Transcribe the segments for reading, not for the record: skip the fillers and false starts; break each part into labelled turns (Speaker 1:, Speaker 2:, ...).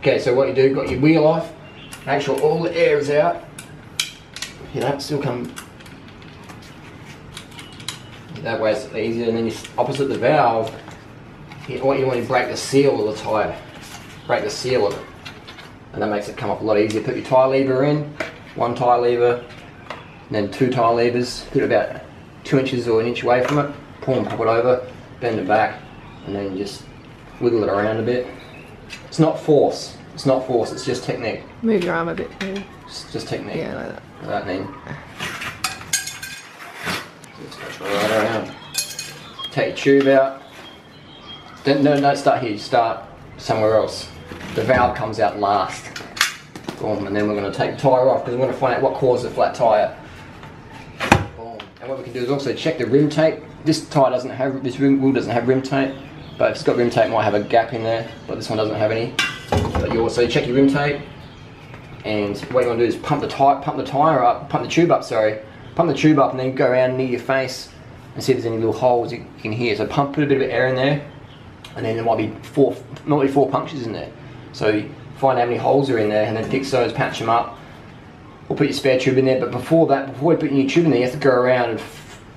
Speaker 1: Okay, so what you do, got your wheel off, make sure all the air is out. You know, still come. That way it's easier, and then you, opposite the valve, what you want is break the seal of the tyre. Break the seal of it. And that makes it come off a lot easier. Put your tyre lever in, one tyre lever, and then two tyre levers. Put it about 2 inches or an inch away from it. Pull and pop it over, bend it back, and then just wiggle it around a bit. It's not force. It's not force. It's just technique.
Speaker 2: Move your arm a bit. Maybe.
Speaker 1: Just technique.
Speaker 2: Yeah, like that.
Speaker 1: Like that then. Just go right around. Take your tube out. Don't start here. Start somewhere else. The valve comes out last. Boom, and then we're going to take the tyre off because we're going to find out what caused the flat tyre. Boom. And what we can do is also check the rim tape. This tyre doesn't have, this wheel doesn't have rim tape, but if it's got rim tape it might have a gap in there, but this one doesn't have any. But you also check your rim tape, and what you want to do is pump the tube up, and then go around near your face and see if there's any little holes you can hear. So put a bit of air in there, and then there might be four punctures in there. So find how many holes are in there and then fix those, patch them up, or put your spare tube in there. But before you put your tube in there, you have to go around and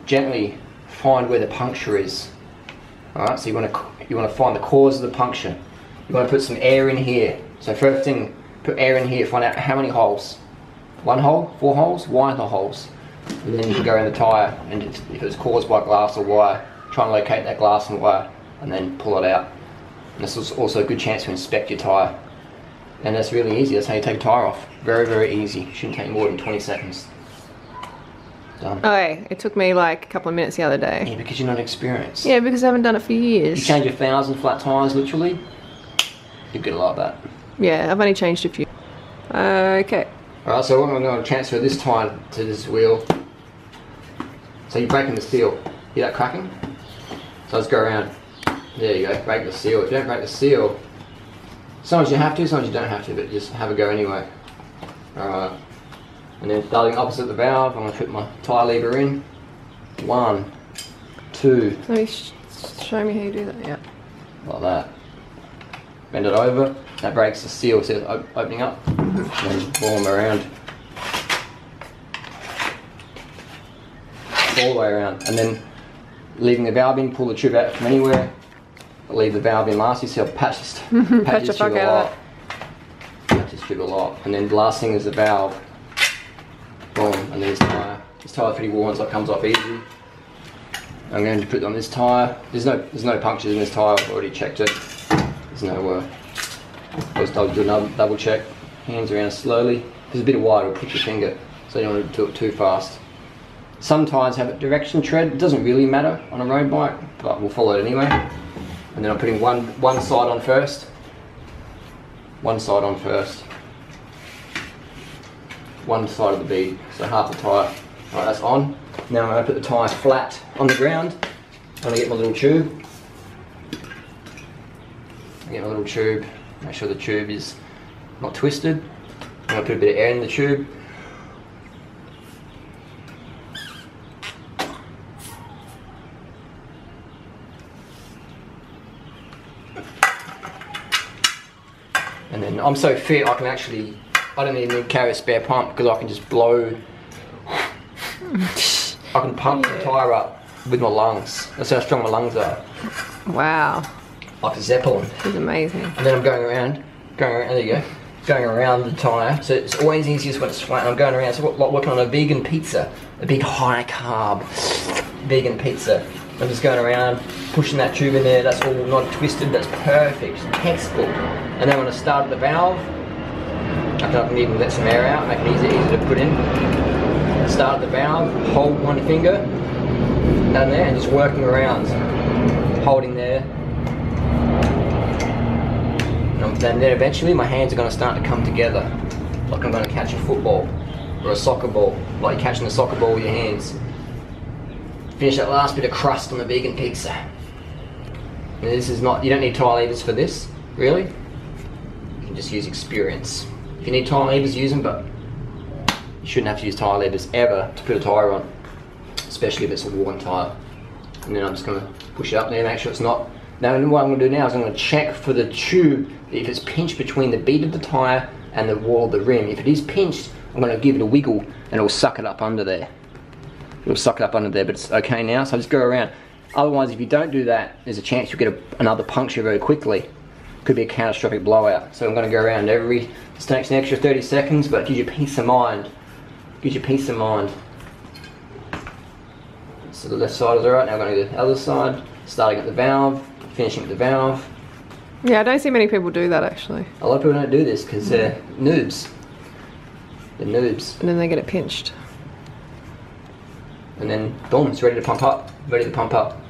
Speaker 1: gently find where the puncture is. Alright, so you want to find the cause of the puncture. You want to put some air in here. So first thing, put air in here, find out how many holes. 1 hole, 4 holes, why are the holes? And then you can go around the tyre, and if it's caused by glass or wire, try and locate that glass and wire, and then pull it out. And this is also a good chance to inspect your tyre. And that's really easy. That's how you take a tyre off. Very, very easy. Shouldn't take more than 20 seconds. Done.
Speaker 2: Okay, it took me like a couple of minutes the other day.
Speaker 1: Yeah, because you're not experienced.
Speaker 2: Yeah, because I haven't done it for years.
Speaker 1: You change 1,000 flat tyres, literally, you get a lot of that.
Speaker 2: Yeah, I've only changed a few. Okay.
Speaker 1: Alright, so I'm going to transfer this tyre to this wheel. So you're breaking the seal. Hear that cracking? So let's go around. There you go, break the seal. If you don't break the seal, sometimes you have to, sometimes you don't have to, but just have a go anyway. Alright. And then starting opposite the valve, I'm going to put my tyre lever in. 1, 2.
Speaker 2: Let me show me how you do that, yeah.
Speaker 1: Like that. Bend it over. That breaks the seal, so it's opening up. And then pull them around. All the way around. And then leaving the valve in, pull the tube out from anywhere. Leave the valve in last. You see I'll patch this tube a lot. Patch this tube a lot. And then the last thing is the valve. Boom, and then this tyre. This tyre's pretty worn, so it comes off easy. I'm going to put it on this tyre. There's no punctures in this tyre. I've already checked it. There's no. I'll do another double check. Hands around slowly. If there's a bit of wire, it'll prick your finger, so you don't want to do it too fast. Some tyres have a direction tread. It doesn't really matter on a road bike, but we'll follow it anyway. And then I'm putting one side on first. One side on first. One side of the bead, so half the tyre. Alright, that's on. Now I'm going to put the tyre flat on the ground. I'm going to get my little tube. Get my little tube. Make sure the tube is not twisted. I'm going to put a bit of air in the tube. And then I'm so fit I can actually, I don't even need to carry a spare pump because I can just blow. I can pump the tyre up with my lungs. That's how strong my lungs are.
Speaker 2: Wow.
Speaker 1: Like a Zeppelin.
Speaker 2: This is amazing.
Speaker 1: And then I'm going around, there you go, going around the tyre. So it's always easiest when it's flat. I'm going around, so like working on a vegan pizza, a big high carb vegan pizza. I'm just going around, pushing that tube in there. That's all not twisted, that's perfect, textbook. And then when I start the valve, I can even let some air out, make it easy to put in. Start the valve, hold one finger down there and just working around, holding there. And then eventually my hands are going to start to come together, like I'm going to catch a football or a soccer ball, like you're catching a soccer ball with your hands. Finish that last bit of crust on the vegan pizza. And this is not, you don't need tyre levers for this, really. You can just use experience. If you need tyre levers, use them, but you shouldn't have to use tyre levers ever to put a tyre on, especially if it's a worn tyre. And then I'm just going to push it up there, make sure it's not Now what I'm going to do now is I'm going to check for the tube if it's pinched between the bead of the tyre and the wall of the rim. If it is pinched, I'm going to give it a wiggle and it'll suck it up under there. It'll suck it up under there, but it's okay now, so I just go around. Otherwise, if you don't do that, there's a chance you'll get another puncture very quickly. Could be a catastrophic blowout. So I'm going to go around every, this takes an extra 30 seconds, but it gives you peace of mind. Gives you peace of mind. So the left side is alright, now I'm going to go to the other side, starting at the valve, finishing at the valve.
Speaker 2: Yeah, I don't see many people do that actually.
Speaker 1: A lot of people don't do this because they're noobs. They're noobs.
Speaker 2: And then they get it pinched.
Speaker 1: And then boom, it's ready to pump up. Ready to pump up.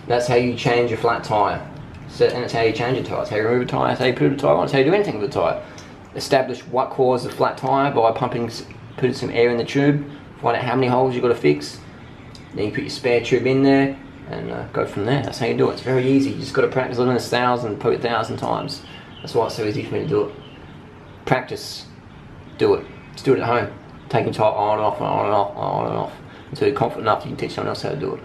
Speaker 1: That's how you change a flat tyre. So, and that's how you change a tyre. That's how you remove a tyre, that's how you put a tyre on, that's how you do anything with a tyre. Establish what caused the flat tyre by putting some air in the tube. Find out how many holes you've got to fix. Then you put your spare tube in there and go from there. That's how you do it. It's very easy. You just got to practice it 1,000, probably 1,000 times. That's why it's so easy for me to do it. Practice. Do it. Just do it at home. Taking tyre on and off and on and off and on and off until you're confident enough you can teach someone else how to do it.